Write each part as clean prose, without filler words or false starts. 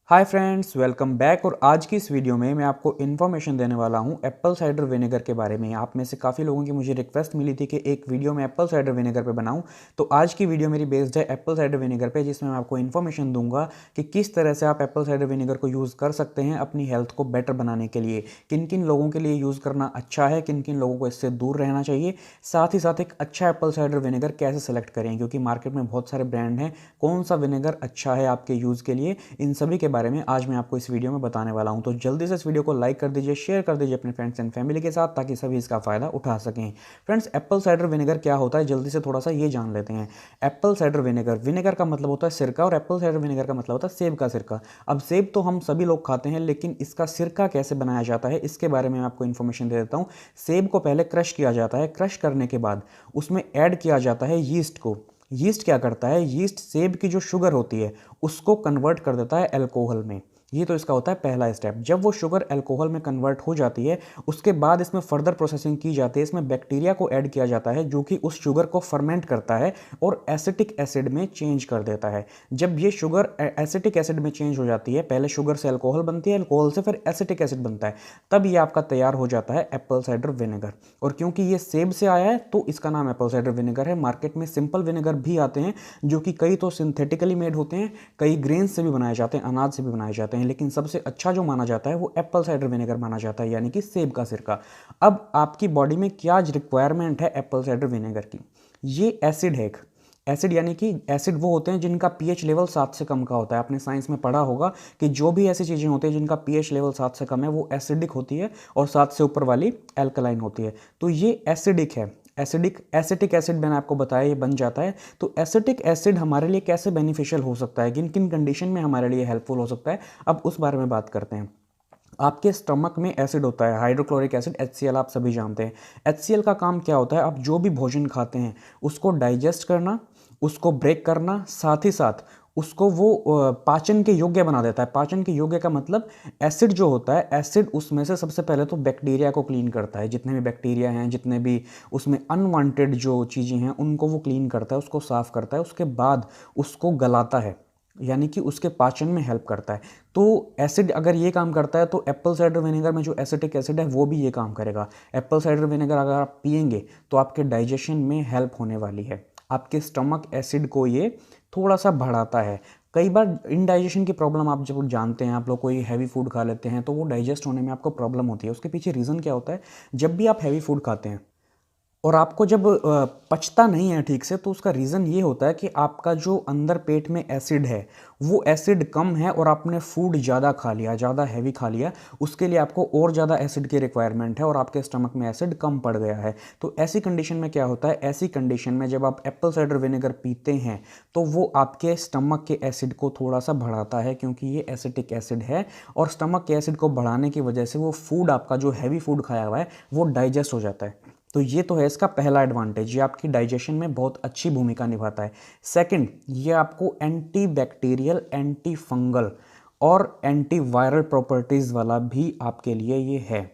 Hi friends, welcome back. और आज की इस वीडियो में मैं आपको इन्फॉर्मेशन देने वाला हूं एप्पल साइडर विनेगर के बारे में। आप में से काफ़ी लोगों की मुझे रिक्वेस्ट मिली थी कि एक वीडियो मैं एप्पल साइडर विनेगर पे बनाऊं, तो आज की वीडियो मेरी बेस्ड है एप्पल साइडर विनेगर पे, जिसमें मैं आपको इन्फॉर्मेशन दूंगा कि किस तरह से आप एप्पल साइडर विनेगर को यूज़ कर सकते हैं अपनी हेल्थ को बेटर बनाने के लिए। किन किन लोगों के लिए यूज़ करना अच्छा है, किन किन लोगों को इससे दूर रहना चाहिए, साथ ही साथ एक अच्छा एप्पल साइडर विनेगर कैसे सेलेक्ट करें, क्योंकि मार्केट में बहुत सारे ब्रांड हैं। कौन सा विनेगर अच्छा है आपके यूज़ के लिए, इन सभी के बारे में आज मैं आपको इस वीडियो में बताने वाला हूं। तो जल्दी से इस वीडियो को लाइक कर दीजिए, शेयर कर दीजिए अपने फ्रेंड्स एंड फैमिली के साथ, ताकि सभी इसका फायदा उठा सकें। फ्रेंड्स, एप्पल साइडर विनेगर क्या होता है, जल्दी से थोड़ा सा ये जान लेते हैं। एप्पल साइडर विनेगर, विनेगर का मतलब होता है सिरका, और एप्पल साइडर विनेगर का मतलब होता है सेब का सिरका। अब सेब तो हम सभी लोग खाते हैं, लेकिन इसका सिरका कैसे बनाया जाता है इसके बारे में मैं आपको इन्फॉर्मेशन दे देता हूं। सेब को पहले क्रश किया जाता है, क्रश करने के बाद उसमें ऐड किया जाता है यीस्ट को। यीस्ट क्या करता है, यीस्ट सेब की जो शुगर होती है उसको कन्वर्ट कर देता है अल्कोहल में। ये तो इसका होता है पहला स्टेप। जब वो शुगर अल्कोहल में कन्वर्ट हो जाती है, उसके बाद इसमें फर्दर प्रोसेसिंग की जाती है। इसमें बैक्टीरिया को ऐड किया जाता है जो कि उस शुगर को फर्मेंट करता है और एसिटिक एसिड में चेंज कर देता है। जब ये शुगर एसिटिक एसिड में चेंज हो जाती है, पहले शुगर से अल्कोहल बनती है, अल्कोहल से फिर एसिटिक एसिड बनता है, तब ये आपका तैयार हो जाता है एप्पल साइडर विनेगर। और क्योंकि ये सेब से आया है तो इसका नाम एप्पल साइडर विनेगर है। मार्केट में सिंपल विनेगर भी आते हैं जो कि कई तो सिंथेटिकली मेड होते हैं, कई ग्रेन्स से भी बनाए जाते हैं, अनाज से भी बनाए जाते हैं, लेकिन सबसे अच्छा जो माना जाता है वो एप्पल साइडर विनेगर माना जाता है, यानी कि सेब का सिरका। अब आपकी बॉडी में क्या रिक्वायरमेंट है एप्पल साइडर विनेगर की? ये एसिड है। एसिड यानी कि एसिड वो होते हैं जिनका पीएच लेवल 7 से कम का होता है। आपने साइंस में पढ़ा होगा कि जो भी ऐसी चीज़ें होती हैं जिनका पीएच लेवल 7 से कम है वो एसिडिक होती है, और 7 से ऊपर वाली एल्कलाइन होती है। तो ये एसिडिक है। एसिटिक एसिड मैंने आपको बताया ये बन जाता है। तो एसिटिक एसिड हमारे लिए कैसे बेनिफिशियल हो सकता है, किन किन कंडीशन में हमारे लिए हेल्पफुल हो सकता है, अब उस बारे में बात करते हैं। आपके स्टमक में एसिड होता है, हाइड्रोक्लोरिक एसिड, HCl, आप सभी जानते हैं। HCl का काम क्या होता है, आप जो भी भोजन खाते हैं उसको डाइजेस्ट करना, उसको ब्रेक करना, साथ ही साथ उसको वो पाचन के योग्य बना देता है। पाचन के योग्य का मतलब एसिड जो होता है, एसिड उसमें से सबसे पहले तो बैक्टीरिया को क्लीन करता है। जितने भी बैक्टीरिया हैं, जितने भी उसमें अनवांटेड जो चीज़ें हैं, उनको वो क्लीन करता है, उसको साफ करता है, उसके बाद उसको गलाता है, यानी कि उसके पाचन में हेल्प करता है। तो एसिड अगर ये काम करता है तो एप्पल साइडर विनेगर में जो एसिटिक एसिड है वो भी ये काम करेगा। एप्पल साइडर विनेगर अगर आप पिएंगे तो आपके डाइजेशन में हेल्प होने वाली है। आपके स्टमक एसिड को ये थोड़ा सा बढ़ाता है। कई बार इनडाइजेशन की प्रॉब्लम आप जब जानते हैं, आप लोग कोई हैवी फूड खा लेते हैं तो वो डाइजेस्ट होने में आपको प्रॉब्लम होती है। उसके पीछे रीज़न क्या होता है, जब भी आप हैवी फूड खाते हैं और आपको जब पचता नहीं है ठीक से, तो उसका रीज़न ये होता है कि आपका जो अंदर पेट में एसिड है वो एसिड कम है, और आपने फूड ज़्यादा खा लिया, ज़्यादा हैवी खा लिया। उसके लिए आपको और ज़्यादा एसिड की रिक्वायरमेंट है और आपके स्टमक में एसिड कम पड़ गया है। तो ऐसी कंडीशन में क्या होता है, ऐसी कंडीशन में जब आप एप्पल साइडर विनेगर पीते हैं तो वो आपके स्टमक के एसिड को थोड़ा सा बढ़ाता है, क्योंकि ये एसिटिक एसिड है। और स्टमक के एसिड को बढ़ाने की वजह से वो फूड, आपका जो हैवी फूड खाया हुआ है, वो डाइजेस्ट हो जाता है। तो ये तो है इसका पहला एडवांटेज, ये आपकी डाइजेशन में बहुत अच्छी भूमिका निभाता है। सेकंड, ये आपको एंटी बैक्टीरियल, एंटी फंगल और एंटी वायरल प्रॉपर्टीज़ वाला भी आपके लिए ये है।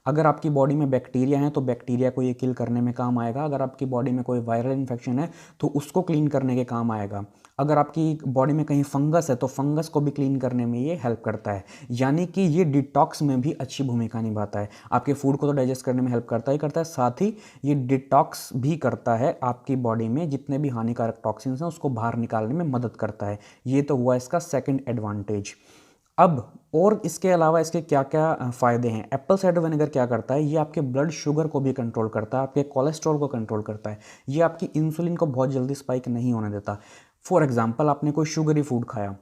अगर आपकी बॉडी में बैक्टीरिया है तो बैक्टीरिया को ये किल करने में काम आएगा। अगर आपकी बॉडी में कोई वायरल इन्फेक्शन है तो उसको क्लीन करने के काम आएगा। अगर आपकी बॉडी में कहीं फंगस है तो फंगस को भी क्लीन करने में ये हेल्प करता है। यानी कि ये डिटॉक्स में भी अच्छी भूमिका निभाता है। आपके फूड को तो डाइजेस्ट करने में हेल्प करता ही करता है, साथ ही ये डिटॉक्स भी करता है। आपकी बॉडी में जितने भी हानिकारक टॉक्सिन्स हैं उसको बाहर निकालने में मदद करता है। ये तो हुआ इसका सेकंड एडवांटेज। अब और इसके अलावा इसके क्या क्या फ़ायदे हैं। एप्पल साइडर विनेगर क्या करता है, ये आपके ब्लड शुगर को भी कंट्रोल करता है, आपके कोलेस्ट्रॉल को कंट्रोल करता है। ये आपकी इंसुलिन को बहुत जल्दी स्पाइक नहीं होने देता। फॉर एग्जांपल, आपने कोई शुगरी फूड खाया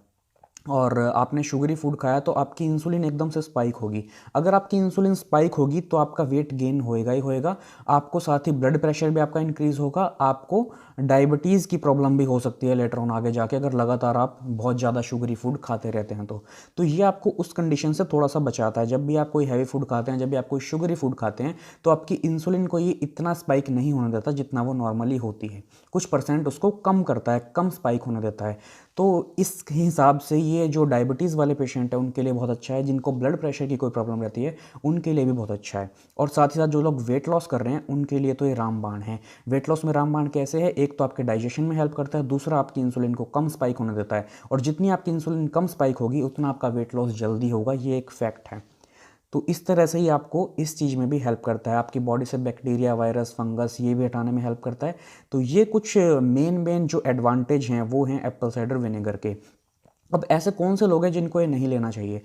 और आपने शुगरी फूड खाया तो आपकी इंसुलिन एकदम से स्पाइक होगी। अगर आपकी इंसुलिन स्पाइक होगी तो आपका वेट गेन होएगा ही होएगा, आपको साथ ही ब्लड प्रेशर भी आपका इंक्रीज होगा, आपको डायबिटीज़ की प्रॉब्लम भी हो सकती है लेटर ऑन आगे जाके, अगर लगातार आप बहुत ज़्यादा शुगरी फूड खाते रहते हैं तो ये आपको उस कंडीशन से थोड़ा सा बचाता है। जब भी आप कोई हैवी फूड खाते हैं, जब भी आप कोई शुगरी फूड खाते हैं, तो आपकी इंसुलिन को ये इतना स्पाइक नहीं होने देता जितना वो नॉर्मली होती है। कुछ परसेंट उसको कम करता है, कम स्पाइक होने देता है। तो इस हिसाब से ये जो डायबिटीज़ वाले पेशेंट है उनके लिए बहुत अच्छा है। जिनको ब्लड प्रेशर की कोई प्रॉब्लम रहती है उनके लिए भी बहुत अच्छा है। और साथ ही साथ जो लोग वेट लॉस कर रहे हैं उनके लिए तो ये रामबाण है। वेट लॉस में रामबाण कैसे है, एक तो आपके डाइजेशन में हेल्प करता है, दूसरा आपकी इंसुलिन को कम स्पाइक होने देता है, और जितनी आपकी इंसुलिन कम स्पाइक होगी उतना आपका वेट लॉस जल्दी होगा, ये एक फैक्ट है। तो इस तरह से ही आपको इस चीज़ में भी हेल्प करता है, आपकी बॉडी से बैक्टीरिया, वायरस, फंगस ये भी हटाने में हेल्प करता है। तो ये कुछ मेन जो एडवांटेज हैं वो हैं एप्पल साइडर विनेगर के। अब ऐसे कौन से लोग हैं जिनको ये नहीं लेना चाहिए?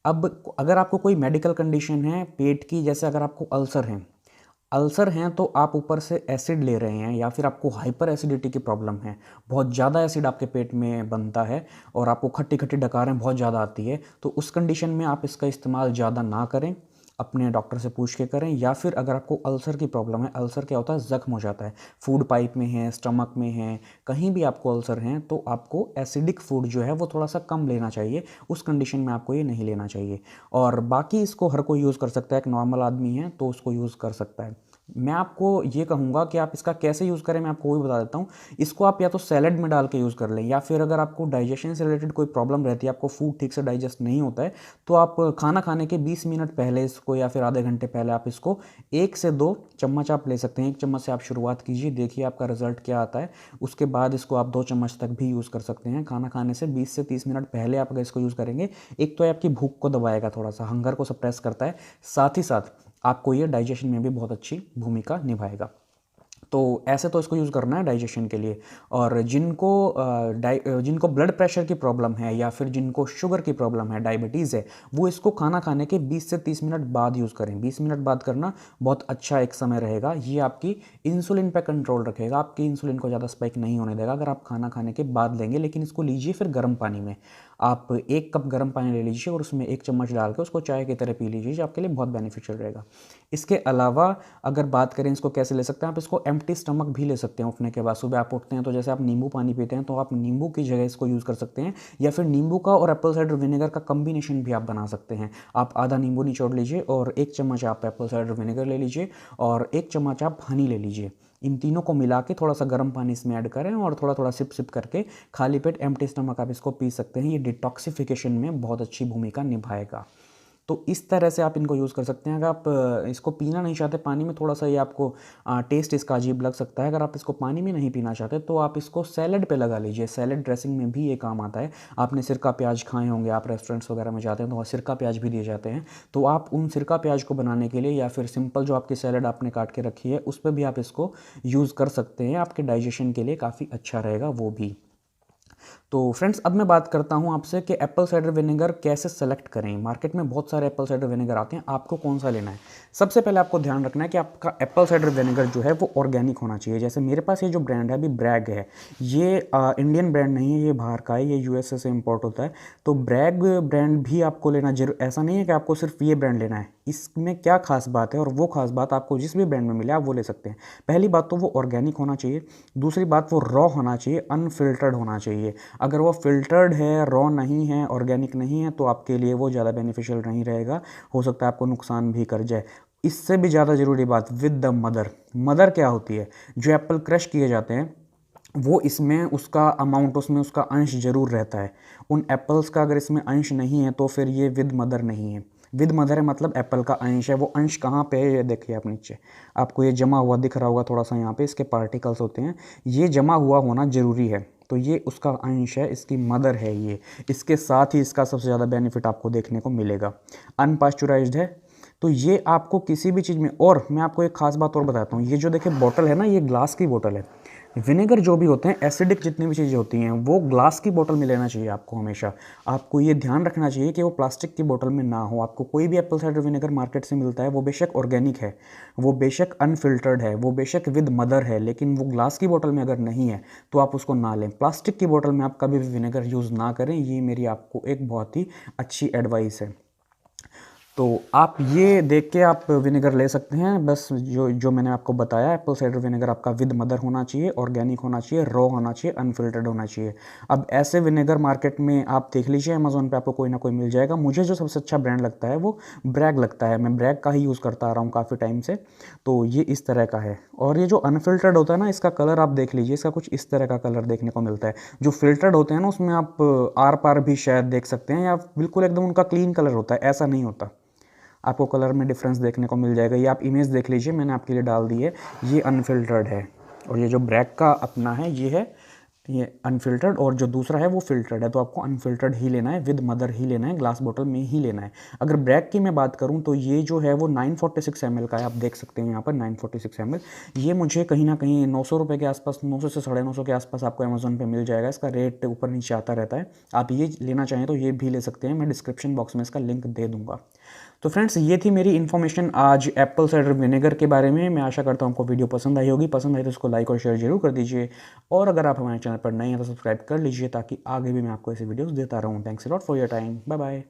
अब अगर आपको कोई मेडिकल कंडीशन है पेट की, जैसे अगर आपको अल्सर हैं तो आप ऊपर से एसिड ले रहे हैं, या फिर आपको हाइपर एसिडिटी की प्रॉब्लम है, बहुत ज़्यादा एसिड आपके पेट में बनता है और आपको खट्टी खट्टी डकारें बहुत ज़्यादा आती है, तो उस कंडीशन में आप इसका इस्तेमाल ज़्यादा ना करें, अपने डॉक्टर से पूछ के करें। या फिर अगर आपको अल्सर की प्रॉब्लम है, अल्सर क्या होता है, ज़ख्म हो जाता है, फूड पाइप में है, स्टमक में है, कहीं भी आपको अल्सर हैं, तो आपको एसिडिक फूड जो है वो थोड़ा सा कम लेना चाहिए, उस कंडीशन में आपको ये नहीं लेना चाहिए। और बाकी इसको हर कोई यूज़ कर सकता है, एक नॉर्मल आदमी है तो उसको यूज़ कर सकता है। मैं आपको ये कहूँगा कि आप इसका कैसे यूज़ करें, मैं आपको वो भी बता देता हूँ। इसको आप या तो सैलेड में डाल के यूज़ कर लें, या फिर अगर आपको डाइजेशन से रिलेटेड कोई प्रॉब्लम रहती है, आपको फूड ठीक से डाइजेस्ट नहीं होता है, तो आप खाना खाने के 20 मिनट पहले इसको, या फिर आधे घंटे पहले आप इसको 1 से 2 चम्मच आप ले सकते हैं। 1 चम्मच से आप शुरुआत कीजिए, देखिए आपका रिजल्ट क्या आता है। उसके बाद इसको आप 2 चम्मच तक भी यूज़ कर सकते हैं। खाना खाने से 20 से 30 मिनट पहले आप अगर इसको यूज़ करेंगे, एक तो ये आपकी भूख को दबाएगा, थोड़ा सा हंगर को सप्रेस करता है, साथ ही साथ आपको ये डाइजेशन में भी बहुत अच्छी भूमिका निभाएगा। तो ऐसे तो इसको यूज़ करना है डाइजेशन के लिए। और जिनको ब्लड प्रेशर की प्रॉब्लम है, या फिर जिनको शुगर की प्रॉब्लम है, डायबिटीज़ है, वो इसको खाना खाने के 20 से 30 मिनट बाद यूज़ करें। 20 मिनट बाद करना बहुत अच्छा एक समय रहेगा। ये आपकी इंसुलिन पे कंट्रोल रखेगा, आपकी इंसुलिन को ज़्यादा स्पाइक नहीं होने देगा अगर आप खाना खाने के बाद लेंगे। लेकिन इसको लीजिए फिर गर्म पानी में, आप 1 कप गर्म पानी ले लीजिए और उसमें 1 चम्मच डाल के उसको चाय की तरह पी लीजिए, जो आपके लिए बहुत बेनिफिशियल रहेगा। इसके अलावा अगर बात करें इसको कैसे ले सकते हैं, आप इसको एम्प्टी स्टमक भी ले सकते हैं। उठने के बाद सुबह आप उठते हैं तो जैसे आप नींबू पानी पीते हैं, तो आप नींबू की जगह इसको यूज़ कर सकते हैं, या फिर नींबू का और एप्पल साइडर विनेगर का कम्बिनेशन भी आप बना सकते हैं। आप आधा नींबू निचोड़ लीजिए और 1 चम्मच आप एप्पल साइडर विनेगर ले लीजिए और 1 चम्मच आप हनी ले लीजिए। इन तीनों को मिला के थोड़ा सा गर्म पानी इसमें ऐड करें और थोड़ा थोड़ा सिप सिप करके खाली पेट एम्प्टी स्टमक आप इसको पी सकते हैं। ये डिटॉक्सिफिकेशन में बहुत अच्छी भूमिका निभाएगा। तो इस तरह से आप इनको यूज़ कर सकते हैं। अगर आप इसको पीना नहीं चाहते पानी में, थोड़ा सा ये आपको टेस्ट इसका अजीब लग सकता है, अगर आप इसको पानी में नहीं पीना चाहते तो आप इसको सैलड पे लगा लीजिए। सैलड ड्रेसिंग में भी ये काम आता है। आपने सिरका प्याज खाए होंगे, आप रेस्टोरेंट्स वगैरह में जाते हैं तो वहाँ सिरका प्याज भी दिए जाते हैं, तो आप उन सिरका प्याज को बनाने के लिए, या फिर सिंपल जो आपकी सैलड आपने काट के रखी है उस पर भी आप इसको यूज़ कर सकते हैं। आपके डाइजेशन के लिए काफ़ी अच्छा रहेगा वो भी। तो फ्रेंड्स, अब मैं बात करता हूं आपसे कि एप्पल साइडर विनेगर कैसे सेलेक्ट करें। मार्केट में बहुत सारे एप्पल साइडर विनेगर आते हैं, आपको कौन सा लेना है। सबसे पहले आपको ध्यान रखना है कि आपका एप्पल साइडर विनेगर जो है वो ऑर्गेनिक होना चाहिए। जैसे मेरे पास ये जो ब्रांड है अभी ब्रैग है, ये इंडियन ब्रांड नहीं है, ये बाहर का है, ये यूएसए से इम्पोर्ट होता है। तो ब्रैग ब्रांड भी आपको लेना जरूर, ऐसा नहीं है कि आपको सिर्फ ये ब्रांड लेना है। इसमें क्या खास बात है, और वो खास बात आपको जिस भी ब्रांड में मिले आप वो ले सकते हैं। पहली बात तो वो ऑर्गेनिक होना चाहिए, दूसरी बात वो रॉ होना चाहिए, अनफिल्टर्ड होना चाहिए। अगर वो फिल्टर्ड है, रॉ नहीं है, ऑर्गेनिक नहीं है, तो आपके लिए वो ज़्यादा बेनिफिशियल नहीं रहेगा, हो सकता है आपको नुकसान भी कर जाए। इससे भी ज़्यादा ज़रूरी बात, विद द मदर क्या होती है, जो एप्पल क्रश किए जाते हैं वो इसमें उसका अमाउंट, उसमें उसका अंश जरूर रहता है। उन एप्पल्स का अगर इसमें अंश नहीं है तो फिर ये विद मदर नहीं है। विद मदर है मतलब एप्पल का अंश है। वो अंश कहाँ पे है, ये देखिए आप नीचे, आपको ये जमा हुआ दिख रहा होगा थोड़ा सा, यहाँ पे इसके पार्टिकल्स होते हैं, ये जमा हुआ होना ज़रूरी है। तो ये उसका अंश है, इसकी मदर है ये। इसके साथ ही इसका सबसे ज़्यादा बेनिफिट आपको देखने को मिलेगा, अनपास्चुराइज्ड है। तो ये आपको किसी भी चीज़ में, और मैं आपको एक खास बात और बताता हूँ, ये जो देखिए बोतल है ना, ये ग्लास की बोतल है। विनेगर जो भी होते हैं, एसिडिक जितनी भी चीज़ें होती हैं, वो ग्लास की बोतल में लेना चाहिए आपको हमेशा। आपको ये ध्यान रखना चाहिए कि वो प्लास्टिक की बोतल में ना हो। आपको कोई भी एप्पल साइडर विनेगर मार्केट से मिलता है, वो बेशक ऑर्गेनिक है, वो बेशक अनफिल्टर्ड है, वो बेशक विद मदर है, लेकिन वो ग्लास की बोतल में अगर नहीं है तो आप उसको ना लें। प्लास्टिक की बोतल में आप कभी भी विनेगर यूज़ ना करें, ये मेरी आपको एक बहुत ही अच्छी एडवाइस है। तो आप ये देख के आप विनेगर ले सकते हैं। बस जो मैंने आपको बताया, एप्पल साइडर विनेगर आपका विद मदर होना चाहिए, ऑर्गेनिक होना चाहिए, रॉ होना चाहिए, अनफिल्टर्ड होना चाहिए। अब ऐसे विनेगर मार्केट में आप देख लीजिए, अमेज़ॉन पे आपको कोई ना कोई मिल जाएगा। मुझे जो सबसे अच्छा ब्रांड लगता है वो ब्रैग लगता है, मैं ब्रैग का ही यूज़ करता आ रहा हूँ काफ़ी टाइम से। तो ये इस तरह का है, और ये जो अनफिल्टर्ड होता है ना, इसका कलर आप देख लीजिए, इसका कुछ इस तरह का कलर देखने को मिलता है। जो फिल्टर्ड होते हैं ना, उसमें आप आर पार भी शायद देख सकते हैं, या बिल्कुल एकदम उनका क्लीन कलर होता है, ऐसा नहीं होता। आपको कलर में डिफरेंस देखने को मिल जाएगा। ये आप इमेज देख लीजिए, मैंने आपके लिए डाल दी है, ये अनफिल्टर्ड है। और ये जो ब्रैक का अपना है ये है ये अनफिल्टर्ड, और जो दूसरा है वो फिल्टर्ड है। तो आपको अनफिल्टर्ड ही लेना है, विद मदर ही लेना है, ग्लास बॉटल में ही लेना है। अगर ब्रैक की मैं बात करूं तो ये जो है वो 946 ml का है। आप देख सकते हैं यहाँ पर 946 ml। ये मुझे कहीं ना कहीं 900 रुपये के आसपास, 900 से 950 के आसपास आपको अमेजोन पे मिल जाएगा। इसका रेट ऊपर नीचे आता रहता है। आप ये लेना चाहें तो ये भी ले सकते हैं, मैं डिस्क्रिप्शन बॉक्स में इसका लिंक दे दूंगा। तो फ्रेंड्स, ये थी मेरी इन्फॉर्मेशन आज एप्पल साइडर विनेगर के बारे में। मैं आशा करता हूँ आपको वीडियो पसंद आई होगी। पसंद आई तो इसको लाइक और शेयर जरूर कर दीजिए, और अगर आप हमारे चैनल पर नए हैं तो सब्सक्राइब कर लीजिए, ताकि आगे भी मैं आपको ऐसे वीडियोस देता रहूँ। Thanks a lot for your time. Bye bye.